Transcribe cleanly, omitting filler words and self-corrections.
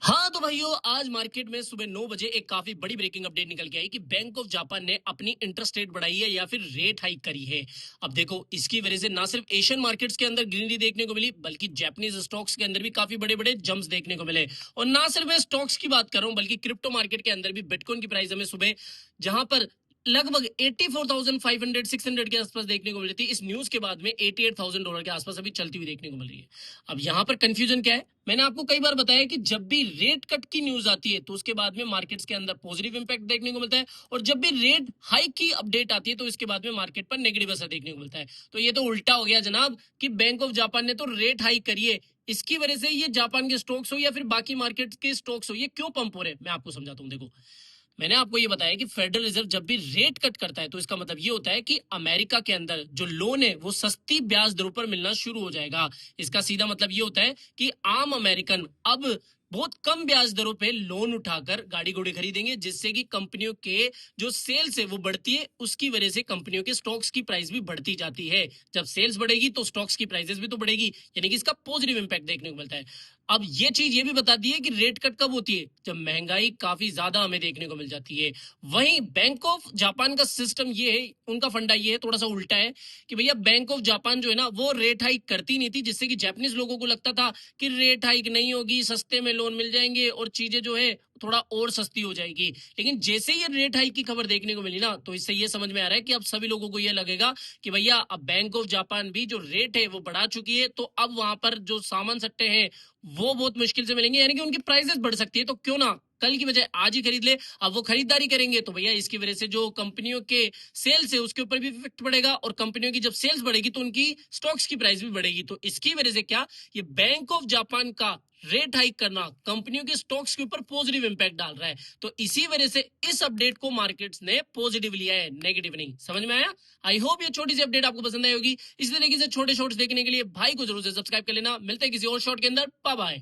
हाँ तो भाइयों, आज मार्केट में सुबह 9 बजे एक काफी बड़ी ब्रेकिंग अपडेट निकल के आई कि बैंक ऑफ जापान ने अपनी इंटरेस्ट रेट बढ़ाई है या फिर रेट हाइक करी है। अब देखो, इसकी वजह से ना सिर्फ एशियन मार्केट्स के अंदर ग्रीनरी देखने को मिली, बल्कि जापानीज स्टॉक्स के अंदर भी काफी बड़े बड़े जंप्स देखने को मिले। और ना सिर्फ मैं स्टॉक्स की बात कर रहा हूँ, बल्कि क्रिप्टो मार्केट के अंदर भी बिटकॉइन की प्राइस हमें सुबह जहां पर लगभग 84,500 600 के आसपास देखने को मिली थी, इस न्यूज के बाद में $88,000 के आसपास अभी चलती हुई देखने को मिल रही है। अब यहाँ पर कंफ्यूजन क्या है? मैंने आपको कई बार बताया कि जब भी रेट कट की न्यूज आती है तो उसके बाद में मार्केट्स के अंदर पॉजिटिव इंपैक्ट देखने को मिलता है, और जब भी रेट हाइक की अपडेट आती है तो इसके बाद में मार्केट पर नेगेटिव असर देखने को मिलता है। तो ये तो उल्टा हो गया जनाब कि बैंक ऑफ जापान ने तो रेट हाइक करी है, इसकी वजह से ये जापान के स्टॉक्स हो या फिर बाकी मार्केट के स्टॉक्स हो, ये क्यों पंप हो रहे हैं, मैं आपको समझाता हूँ। देखो, मैंने आपको ये बताया कि फेडरल रिजर्व जब भी रेट कट करता है तो इसका मतलब ये होता है कि अमेरिका के अंदर जो लोन है वो सस्ती ब्याज दरों पर मिलना शुरू हो जाएगा। इसका सीधा मतलब ये होता है कि आम अमेरिकन अब बहुत कम ब्याज दरों पे लोन उठाकर गाड़ी घोड़ी खरीदेंगे, जिससे कि कंपनियों के जो सेल्स है वो बढ़ती है, उसकी वजह से कंपनियों के स्टॉक्स की प्राइस भी बढ़ती जाती है। जब सेल्स बढ़ेगी तो स्टॉक्स की प्राइसेस भी तो बढ़ेगी, यानी कि इसका पॉजिटिव इंपैक्ट देखने को मिलता है। अब ये चीज ये भी बताती है कि रेट कट कब होती है, जब महंगाई काफी ज्यादा हमें देखने को मिल जाती है। वहीं बैंक ऑफ जापान का सिस्टम ये है, उनका फंडा ये है, थोड़ा सा उल्टा है कि भैया बैंक ऑफ जापान जो है ना वो रेट हाइक करती नहीं थी, जिससे कि जापानीज लोगों को लगता था कि रेट हाइक नहीं होगी, सस्ते में लोन मिल जाएंगे और चीजें जो है थोड़ा और सस्ती हो जाएगी। लेकिन जैसे ये रेट हाइक की खबर देखने को मिली ना, तो इससे ये समझ में आ रहा है कि अब सभी लोगों को ये लगेगा कि भैया अब बैंक ऑफ जापान भी जो रेट है वो बढ़ा चुकी है, तो अब वहां पर जो सामान सट्टे हैं वो बहुत मुश्किल से मिलेंगे, यानी कि उनकी प्राइसेस बढ़ सकती है। तो क्यों ना कल की बजाय आज ही खरीद ले। अब वो खरीदारी करेंगे तो भैया इसकी वजह से जो कंपनियों के सेल्स है उसके ऊपर भी इफेक्ट पड़ेगा, और कंपनियों की जब सेल्स बढ़ेगी तो उनकी स्टॉक्स की प्राइस भी बढ़ेगी। तो इसकी वजह से क्या, ये बैंक ऑफ जापान का रेट हाइक करना कंपनियों के स्टॉक्स के ऊपर पॉजिटिव इंपैक्ट डाल रहा है। तो इसी वजह से इस अपडेट को मार्केट्स ने पॉजिटिव लिया है, नेगेटिव नहीं। समझ में आया? आई होप ये छोटी सी अपडेट आपको पसंद आई होगी। इसी तरीके से छोटे शॉर्ट्स देखने के लिए भाई को जरूर से सब्सक्राइब कर लेना। मिलते हैं किसी और शॉर्ट के अंदर। Bye bye.